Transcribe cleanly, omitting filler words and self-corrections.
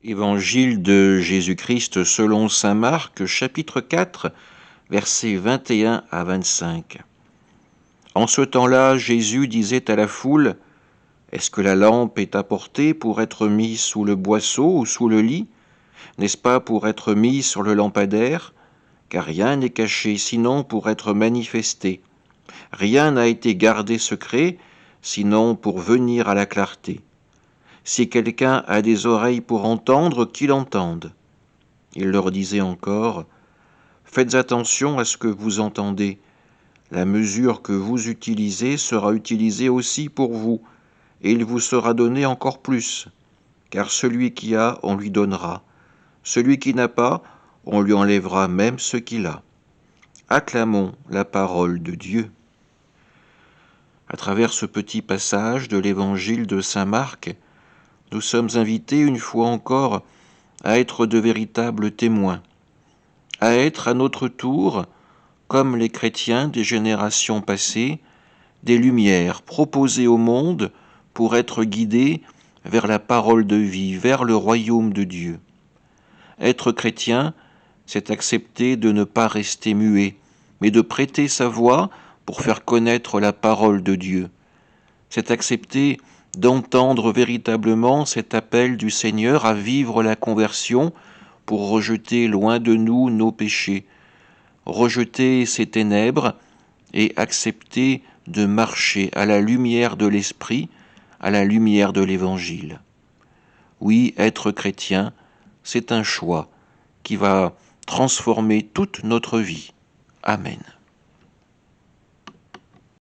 Évangile de Jésus-Christ selon saint Marc, chapitre 4, versets 21 à 25. En ce temps-là, Jésus disait à la foule : « Est-ce que la lampe est apportée pour être mise sous le boisseau ou sous le lit ? N'est-ce pas pour être mise sur le lampadaire ? Car rien n'est caché, sinon pour être manifesté. Rien n'a été gardé secret, sinon pour venir à la clarté. Si quelqu'un a des oreilles pour entendre, qu'il entende. » Il leur disait encore : « Faites attention à ce que vous entendez. La mesure que vous utilisez sera utilisée aussi pour vous, et il vous sera donné encore plus. Car celui qui a, on lui donnera. Celui qui n'a pas, on lui enlèvera même ce qu'il a. » Acclamons la parole de Dieu. À travers ce petit passage de l'évangile de saint Marc, nous sommes invités une fois encore à être de véritables témoins, à être à notre tour, comme les chrétiens des générations passées, des lumières proposées au monde pour être guidés vers la parole de vie, vers le royaume de Dieu. Être chrétien, c'est accepter de ne pas rester muet, mais de prêter sa voix pour faire connaître la parole de Dieu. C'est accepter d'entendre véritablement cet appel du Seigneur à vivre la conversion pour rejeter loin de nous nos péchés, rejeter ces ténèbres et accepter de marcher à la lumière de l'Esprit, à la lumière de l'Évangile. Oui, être chrétien, c'est un choix qui va transformer toute notre vie. Amen.